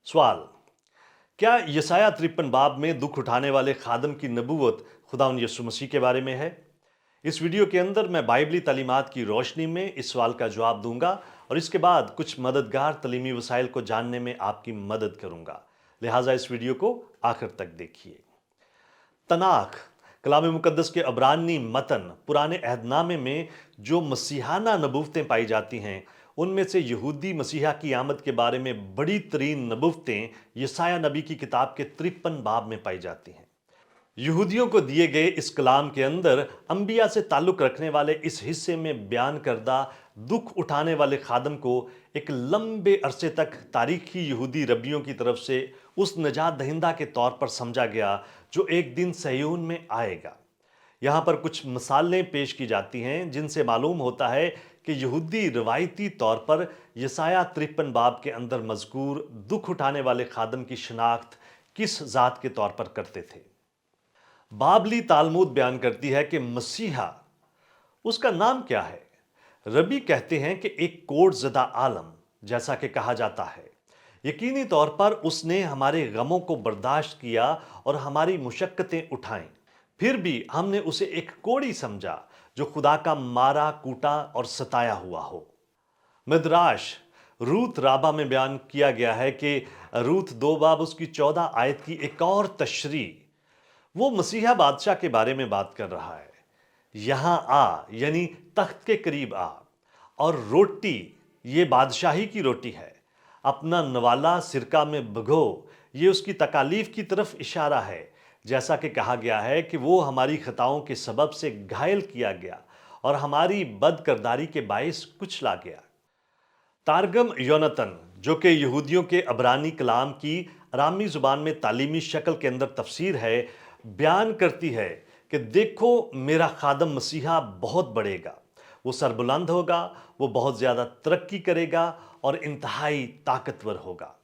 सवाल। क्या यसाया 53 बाब में दुख उठाने वाले खादम की नबूवत खुदावंद यीशु मसीह के बारे में है? इस वीडियो के अंदर मैं बाइबली तालीमात की रोशनी में इस सवाल का जवाब दूंगा और इसके बाद कुछ मददगार तलीमी वसाइल को जानने में आपकी मदद करूंगा। लिहाजा इस वीडियो को आखिर तक देखिए। तनाख कलाम मुकद्दस के अबरानी मतन पुराने अहदनामे में जो मसीहाना नबूवतें पाई जाती हैं, उनमें से यहूदी मसीहा की आमद के बारे में बड़ी तरीन नबूवतें यसाया नबी की किताब के 53 बाब में पाई जाती हैं। यहूदियों को दिए गए इस कलाम के अंदर अंबिया से ताल्लुक रखने वाले इस हिस्से में बयान करदा दुख उठाने वाले खादम को एक लंबे अरसे तक तारीखी यहूदी रबियों की तरफ से उस नजात दहिंदा के तौर पर समझा गया जो एक दिन सयून में आएगा। यहाँ पर कुछ मिसालें पेश की जाती हैं जिनसे मालूम होता है कि यहूदी रवायती तौर पर यसाया 53 बाब के अंदर मजकूर दुख उठाने वाले खादम की शिनाख्त किस जात के तौर पर करते थे। बाबली तालमूद बयान करती है कि मसीहा, उसका नाम क्या है? रबी कहते हैं कि एक कोड ज़दा आलम, जैसा कि कहा जाता है। यकीनी तौर पर उसने हमारे गमों को बर्दाश्त किया और हमारी मुशक्कतें उठाईं। फिर भी हमने उसे एक कोड़ी समझा जो खुदा का मारा कूटा और सताया हुआ हो। मिद्राश रूत राबा में बयान किया गया है कि रूत 2 बाब उसकी 14 आयत की एक और तशरी वो मसीहा बादशाह के बारे में बात कर रहा है। यहां आ यानी तख्त के करीब आ, और रोटी ये बादशाही की रोटी है, अपना नवाला सिरका में भिगो, ये उसकी तकालीफ की तरफ इशारा है। जैसा कि कहा गया है कि वो हमारी खताओं के सबब से घायल किया गया और हमारी बदकरदारी के बाइस कुचला गया। तारगम योनतन, जो कि यहूदियों के अबरानी कलाम की अरामी जुबान में तालीमी शक्ल के अंदर तफसीर है, बयान करती है कि देखो मेरा खादम मसीहा बहुत बढ़ेगा, वो सरबुलंद होगा, वो बहुत ज़्यादा तरक्की करेगा और इंतहाई ताकतवर होगा।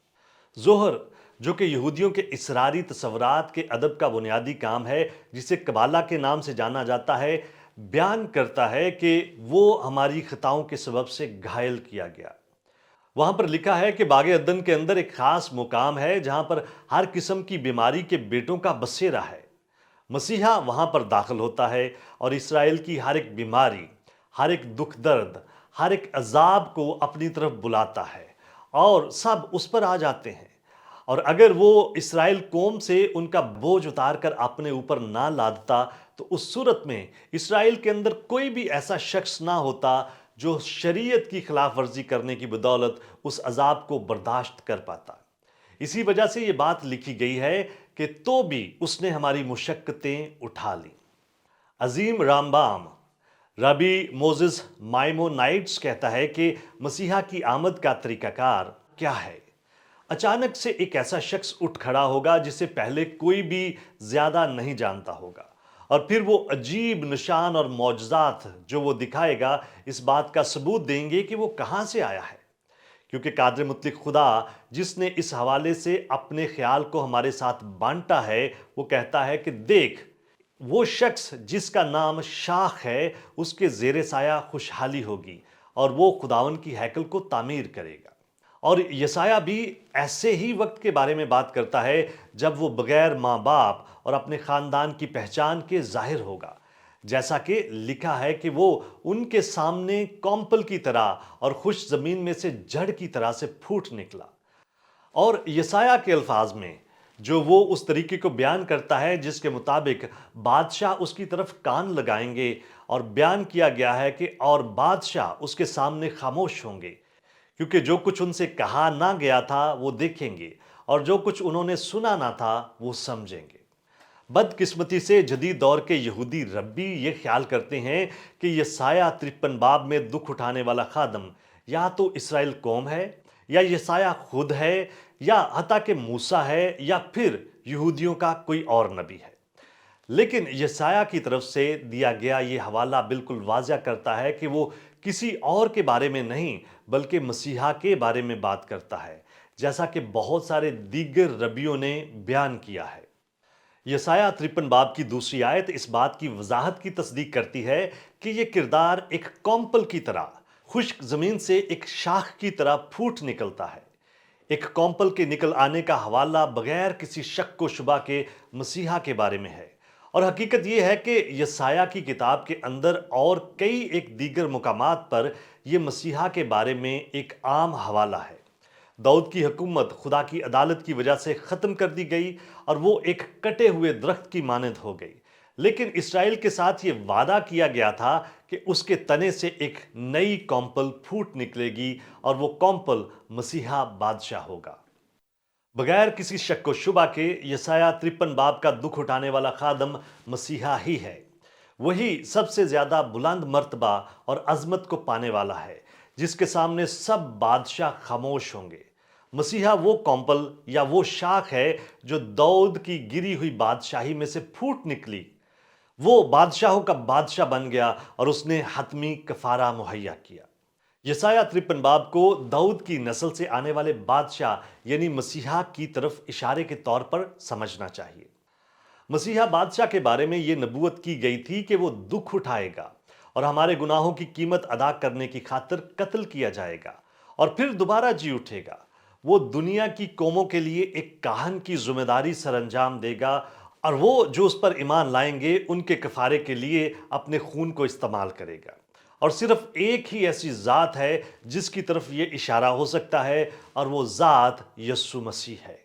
जोहर, जो कि यहूदियों के इसरारी तसव्वुरात के अदब का बुनियादी काम है, जिसे कबाला के नाम से जाना जाता है, बयान करता है कि वो हमारी खताओं के सबब से घायल किया गया। वहां पर लिखा है कि बागे अदन के अंदर एक खास मुकाम है जहां पर हर किस्म की बीमारी के बेटों का बसेरा है। मसीहा वहां पर दाखिल होता है और इसराइल की हर एक बीमारी, हर एक दुख दर्द, हर एक अजाब को अपनी तरफ बुलाता है और सब उस पर आ जाते हैं। और अगर वो इसराइल कौम से उनका बोझ उतार कर अपने ऊपर ना लादता तो उस सूरत में इसराइल के अंदर कोई भी ऐसा शख्स ना होता जो शरीयत की खिलाफ वर्जी करने की बदौलत उस अजाब को बर्दाश्त कर पाता। इसी वजह से ये बात लिखी गई है कि तो भी उसने हमारी मुशक्कतें उठा ली। अजीम रामबाम रबी मोजिस माइमोनाइट्स कहता है कि मसीहा की आमद का तरीकाकार क्या है। अचानक से एक ऐसा शख्स उठ खड़ा होगा जिसे पहले कोई भी ज्यादा नहीं जानता होगा, और फिर वो अजीब निशान और मौजज़ात जो वो दिखाएगा इस बात का सबूत देंगे कि वो कहां से आया है। क्योंकि कादिर मुतलिक खुदा जिसने इस हवाले से अपने ख्याल को हमारे साथ बांटा है, वो कहता है कि देख, वो शख्स जिसका नाम शाख है उसके ज़ेरे साया खुशहाली होगी और वो खुदावन की हैकल को तामीर करेगा। और यसाया भी ऐसे ही वक्त के बारे में बात करता है जब वो बगैर माँ बाप और अपने ख़ानदान की पहचान के जाहिर होगा। जैसा कि लिखा है कि वो उनके सामने कौम्पल की तरह और खुश ज़मीन में से जड़ की तरह से फूट निकला। और यसाया के अल्फाज में जो वो उस तरीके को बयान करता है जिसके मुताबिक बादशाह उसकी तरफ कान लगाएंगे, और बयान किया गया है कि और बादशाह उसके सामने खामोश होंगे, क्योंकि जो कुछ उनसे कहा ना गया था वो देखेंगे और जो कुछ उन्होंने सुना ना था वो समझेंगे। बदकिस्मती से जदीद दौर के यहूदी रब्बी ये ख्याल करते हैं कि यसाया 53 बाब में दुख उठाने वाला खादम या तो इसराइल कौम है, या यसाया खुद है, या हता के मूसा है, या फिर यहूदियों का कोई और नबी है। लेकिन यसाया की तरफ से दिया गया ये हवाला बिल्कुल वाज़ह करता है कि वो किसी और के बारे में नहीं बल्कि मसीहा के बारे में बात करता है, जैसा कि बहुत सारे दीगर रबियों ने बयान किया है। यसाया 53 बाब की दूसरी आयत इस बात की वजाहत की तस्दीक करती है कि यह किरदार एक कौम्पल की तरह खुश्क जमीन से एक शाख की तरह फूट निकलता है। एक कॉम्पल के निकल आने का हवाला बगैर किसी शक व शुबा के मसीहा के बारे में है। और हकीकत यह है कि यसाया की किताब के अंदर और कई एक दीगर मुकामात पर यह मसीहा के बारे में एक आम हवाला है। दाऊद की हुकूमत खुदा की अदालत की वजह से ख़त्म कर दी गई और वो एक कटे हुए दरख्त की मानद हो गई। लेकिन इसराइल के साथ ये वादा किया गया था कि उसके तने से एक नई कॉम्पल फूट निकलेगी और वो कॉम्पल मसीहा बादशाह होगा। बगैर किसी शक व शुबा के यसाया 53 बाब का दुख उठाने वाला खादम मसीहा ही है। वही सबसे ज्यादा बुलंद मर्तबा और अजमत को पाने वाला है, जिसके सामने सब बादशाह खामोश होंगे। मसीहा वो कॉम्पल या वो शाख है जो दाऊद की गिरी हुई बादशाही में से फूट निकली। वो बादशाहों का बादशाह बन गया और उसने हतमी कफारा मुहैया किया। यसाया 53 बाब को दाऊद की नस्ल से आने वाले बादशाह यानी मसीहा की तरफ इशारे के तौर पर समझना चाहिए। मसीहा बादशाह के बारे में यह नबूवत की गई थी कि वो दुख उठाएगा और हमारे गुनाहों की कीमत अदा करने की खातिर कत्ल किया जाएगा और फिर दोबारा जी उठेगा। वो दुनिया की कौमों के लिए एक काहन की जिम्मेदारी सरंजाम देगा और वो जो उस पर ईमान लाएंगे उनके कफारे के लिए अपने खून को इस्तेमाल करेगा। और सिर्फ एक ही ऐसी ज़ात है जिसकी तरफ ये इशारा हो सकता है और वो ज़ात यस्सु मसीह है।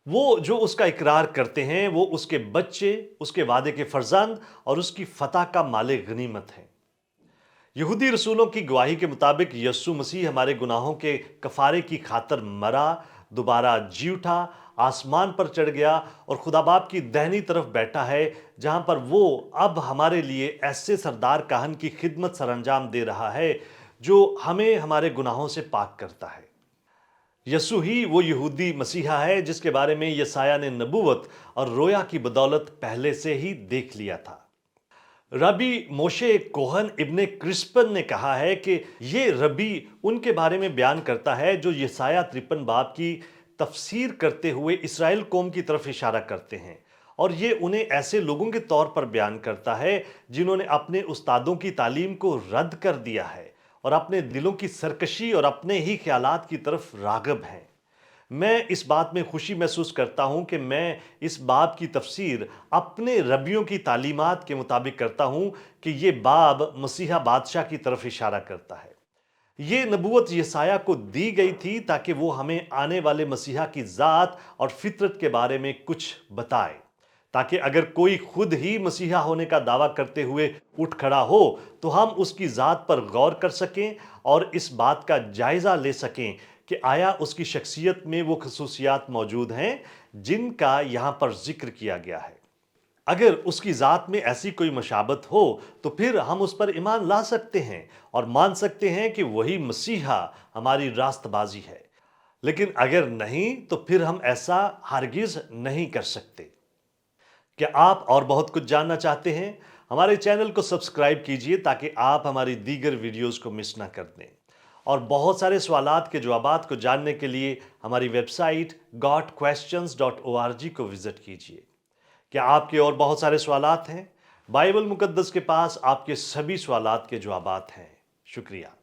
वो जो उसका इकरार करते हैं वो उसके बच्चे, उसके वादे के फर्जंद और उसकी फतह का माले गनीमत हैं। यहूदी रसूलों की गवाही के मुताबिक यस्सु मसीह हमारे गुनाहों के कफारे की खातर मरा, दोबारा जी उठा, आसमान पर चढ़ गया और खुदा बाप की दाहिनी तरफ बैठा है, जहां पर वो अब हमारे लिए ऐसे सरदार काहन की खिदमत सरंजाम दे रहा है जो हमें हमारे गुनाहों से पाक करता है। यस्सु ही वो यहूदी मसीहा है जिसके बारे में यसाया ने नबूवत और रोया की बदौलत पहले से ही देख लिया था। रबी मोशे कोहन इब्ने क्रिस्पन ने कहा है कि ये रबी उनके बारे में बयान करता है जो यसाया 53 बाब की तफसीर करते हुए इसराइल कौम की तरफ इशारा करते हैं, और ये उन्हें ऐसे लोगों के तौर पर बयान करता है जिन्होंने अपने उस्तादों की तालीम को रद्द कर दिया है और अपने दिलों की सरकशी और अपने ही ख्यालात की तरफ राग़िब हैं। मैं इस बात में खुशी महसूस करता हूं कि मैं इस बाब की तफसीर अपने रबियों की तालीमात के मुताबिक करता हूं कि ये बाब मसीहा बादशाह की तरफ इशारा करता है। ये नबूवत यसाया को दी गई थी ताकि वो हमें आने वाले मसीहा की ज़ात और फितरत के बारे में कुछ बताए, ताकि अगर कोई खुद ही मसीहा होने का दावा करते हुए उठ खड़ा हो तो हम उसकी ज़ात पर गौर कर सकें और इस बात का जायज़ा ले सकें कि आया उसकी शख्सियत में वो खसूसियात मौजूद हैं जिनका यहाँ पर जिक्र किया गया है। अगर उसकी ज़ात में ऐसी कोई मशाबत हो तो फिर हम उस पर ईमान ला सकते हैं और मान सकते हैं कि वही मसीहा हमारी रास्तबाजी है। लेकिन अगर नहीं तो फिर हम ऐसा हरगिज़ नहीं कर सकते। क्या आप और बहुत कुछ जानना चाहते हैं? हमारे चैनल को सब्सक्राइब कीजिए ताकि आप हमारी दीगर वीडियोस को मिस ना कर दें। और बहुत सारे सवालात के जवाबात को जानने के लिए हमारी वेबसाइट godquestions.org को विज़िट कीजिए। क्या आपके और बहुत सारे सवालात हैं? बाइबल मुकद्दस के पास आपके सभी सवालात के जवाबात हैं। शुक्रिया।